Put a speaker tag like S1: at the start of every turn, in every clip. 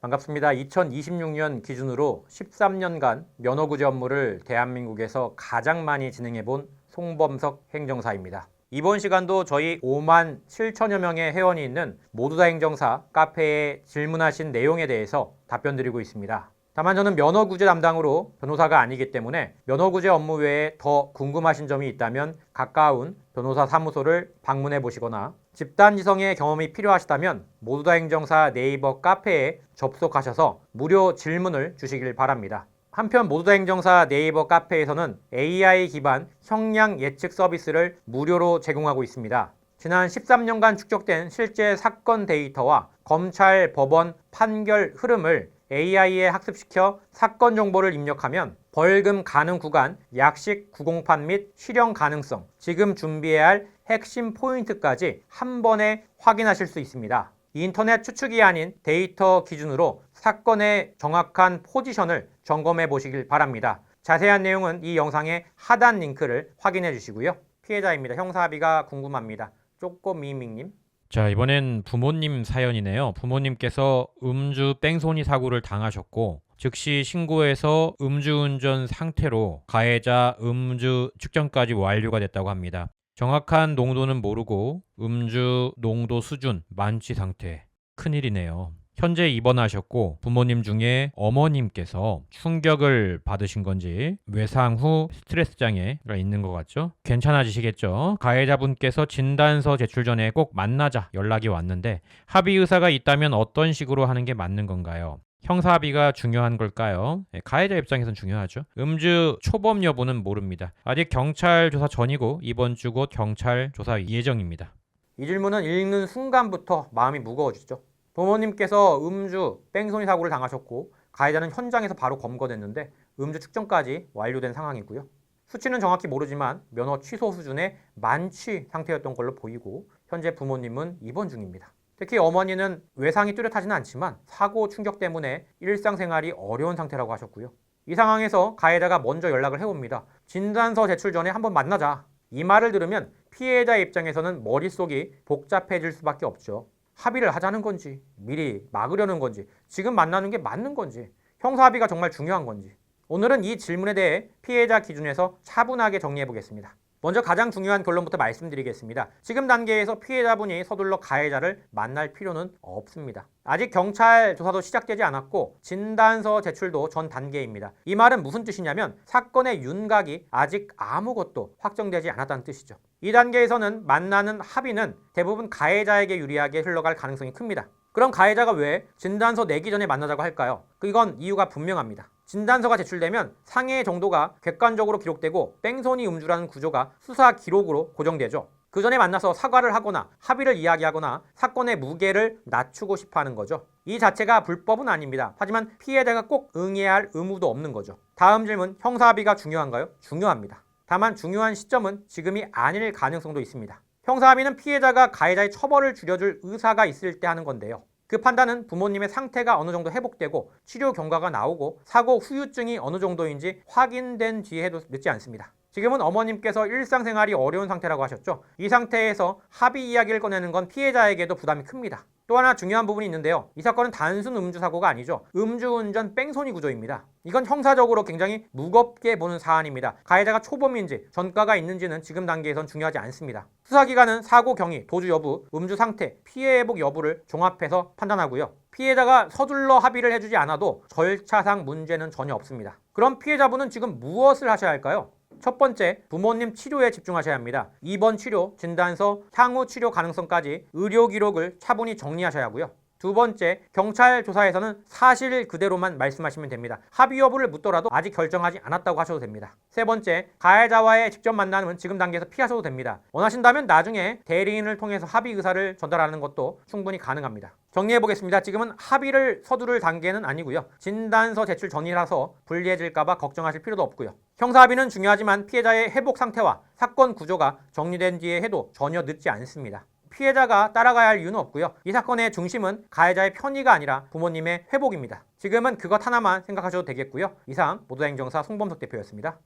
S1: 반갑습니다. 2026년 기준으로 13년간 면허구제 업무를 대한민국에서 가장 많이 진행해본 송범석 행정사입니다. 이번 시간도 저희 5만 7천여 명의 회원이 있는 모두다 행정사 카페에 질문하신 내용에 대해서 답변드리고 있습니다. 다만 저는 면허구제 담당으로 변호사가 아니기 때문에 면허구제 업무 외에 더 궁금하신 점이 있다면 가까운 변호사 사무소를 방문해 보시거나 집단지성의 경험이 필요하시다면 모두다 행정사 네이버 카페에 접속하셔서 무료 질문을 주시길 바랍니다. 한편 모두다 행정사 네이버 카페에서는 AI 기반 형량 예측 서비스를 무료로 제공하고 있습니다. 지난 13년간 축적된 실제 사건 데이터와 검찰, 법원, 판결 흐름을 AI에 학습시켜 사건 정보를 입력하면 벌금 가능 구간, 약식 구공판 및 실형 가능성, 지금 준비해야 할 핵심 포인트까지 한 번에 확인하실 수 있습니다. 인터넷 추측이 아닌 데이터 기준으로 사건의 정확한 포지션을 점검해 보시길 바랍니다. 자세한 내용은 이 영상의 하단 링크를 확인해 주시고요. 피해자입니다. 형사합의가 궁금합니다. 쪼꼬미밍님.
S2: 자, 이번엔 부모님 사연이네요. 부모님께서 음주 뺑소니 사고를 당하셨고 즉시 신고해서 음주운전 상태로 가해자 음주 측정까지 완료가 됐다고 합니다. 정확한 농도는 모르고 음주 농도 수준 만취 상태. 큰일이네요. 현재 입원하셨고 부모님 중에 어머님께서 충격을 받으신 건지 외상 후 스트레스 장애가 있는 것 같죠? 괜찮아지시겠죠? 가해자분께서 진단서 제출 전에 꼭 만나자 연락이 왔는데 합의 의사가 있다면 어떤 식으로 하는 게 맞는 건가요? 형사합의가 중요한 걸까요? 가해자 입장에선 중요하죠. 음주 초범 여부는 모릅니다. 아직 경찰 조사 전이고 이번 주 곧 경찰 조사 예정입니다.
S1: 이 질문은 읽는 순간부터 마음이 무거워지죠. 부모님께서 음주 뺑소니 사고를 당하셨고 가해자는 현장에서 바로 검거됐는데 음주 측정까지 완료된 상황이고요. 수치는 정확히 모르지만 면허 취소 수준의 만취 상태였던 걸로 보이고 현재 부모님은 입원 중입니다. 특히 어머니는 외상이 뚜렷하지는 않지만 사고 충격 때문에 일상생활이 어려운 상태라고 하셨고요. 이 상황에서 가해자가 먼저 연락을 해옵니다. 진단서 제출 전에 한번 만나자. 이 말을 들으면 피해자 입장에서는 머릿속이 복잡해질 수밖에 없죠. 합의를 하자는 건지, 미리 막으려는 건지, 지금 만나는 게 맞는 건지, 형사합의가 정말 중요한 건지. 오늘은 이 질문에 대해 피해자 기준에서 차분하게 정리해 보겠습니다. 먼저 가장 중요한 결론부터 말씀드리겠습니다. 지금 단계에서 피해자분이 서둘러 가해자를 만날 필요는 없습니다. 아직 경찰 조사도 시작되지 않았고 진단서 제출도 전 단계입니다. 이 말은 무슨 뜻이냐면 사건의 윤곽이 아직 아무것도 확정되지 않았다는 뜻이죠. 이 단계에서는 만나는 합의는 대부분 가해자에게 유리하게 흘러갈 가능성이 큽니다. 그럼 가해자가 왜 진단서 내기 전에 만나자고 할까요? 이건 이유가 분명합니다. 진단서가 제출되면 상해 정도가 객관적으로 기록되고 뺑소니 음주라는 구조가 수사 기록으로 고정되죠. 그 전에 만나서 사과를 하거나 합의를 이야기하거나 사건의 무게를 낮추고 싶어 하는 거죠. 이 자체가 불법은 아닙니다. 하지만 피해자가 꼭 응해야 할 의무도 없는 거죠. 다음 질문, 형사합의가 중요한가요? 중요합니다. 다만 중요한 시점은 지금이 아닐 가능성도 있습니다. 형사합의는 피해자가 가해자의 처벌을 줄여줄 의사가 있을 때 하는 건데요. 그 판단은 부모님의 상태가 어느 정도 회복되고 치료 경과가 나오고 사고 후유증이 어느 정도인지 확인된 뒤에 해도 늦지 않습니다. 지금은 어머님께서 일상생활이 어려운 상태라고 하셨죠. 이 상태에서 합의 이야기를 꺼내는 건 피해자에게도 부담이 큽니다. 또 하나 중요한 부분이 있는데요. 이 사건은 단순 음주사고가 아니죠. 음주운전 뺑소니 구조입니다. 이건 형사적으로 굉장히 무겁게 보는 사안입니다. 가해자가 초범인지 전과가 있는지는 지금 단계에선 중요하지 않습니다. 수사기관은 사고 경위, 도주 여부, 음주 상태, 피해 회복 여부를 종합해서 판단하고요. 피해자가 서둘러 합의를 해주지 않아도 절차상 문제는 전혀 없습니다. 그럼 피해자분은 지금 무엇을 하셔야 할까요? 첫 번째, 부모님 치료에 집중하셔야 합니다. 입원 치료, 진단서, 향후 치료 가능성까지 의료 기록을 차분히 정리하셔야 하고요. 두 번째, 경찰 조사에서는 사실 그대로만 말씀하시면 됩니다. 합의 여부를 묻더라도 아직 결정하지 않았다고 하셔도 됩니다. 세 번째, 가해자와의 직접 만남은 지금 단계에서 피하셔도 됩니다. 원하신다면 나중에 대리인을 통해서 합의 의사를 전달하는 것도 충분히 가능합니다. 정리해보겠습니다. 지금은 합의를 서두를 단계는 아니고요. 진단서 제출 전이라서 불리해질까봐 걱정하실 필요도 없고요. 형사합의는 중요하지만 피해자의 회복 상태와 사건 구조가 정리된 뒤에 해도 전혀 늦지 않습니다. 피해자가 따라가야 할 이유는 없고요. 이 사건의 중심은 가해자의 편의가 아니라 부모님의 회복입니다. 지금은 그것 하나만 생각하셔도 되겠고요. 이상 모두다 행정사 송범석 대표였습니다.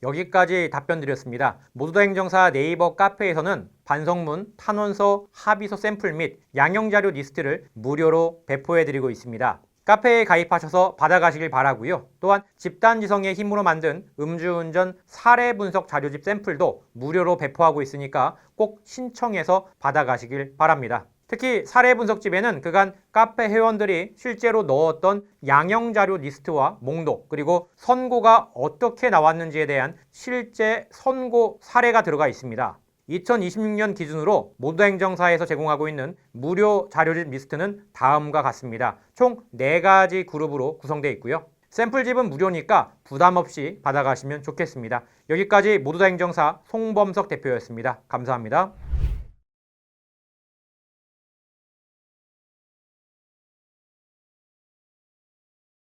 S1: 여기까지 답변 드렸습니다. 모두다 행정사 네이버 카페에서는 반성문, 탄원서, 합의서 샘플 및 양형자료 리스트를 무료로 배포해드리고 있습니다. 카페에 가입하셔서 받아가시길 바라고요. 또한 집단지성의 힘으로 만든 음주운전 사례 분석 자료집 샘플도 무료로 배포하고 있으니까 꼭 신청해서 받아가시길 바랍니다. 특히 사례 분석집에는 그간 카페 회원들이 실제로 넣었던 양형자료 리스트와 목록, 그리고 선고가 어떻게 나왔는지에 대한 실제 선고 사례가 들어가 있습니다. 2026년 기준으로 모두 행정사에서 제공하고 있는 무료 자료집 리스트는 다음과 같습니다. 총 4가지 그룹으로 구성되어 있고요. 샘플집은 무료니까 부담 없이 받아가시면 좋겠습니다. 여기까지 모두 행정사 송범석 대표였습니다. 감사합니다.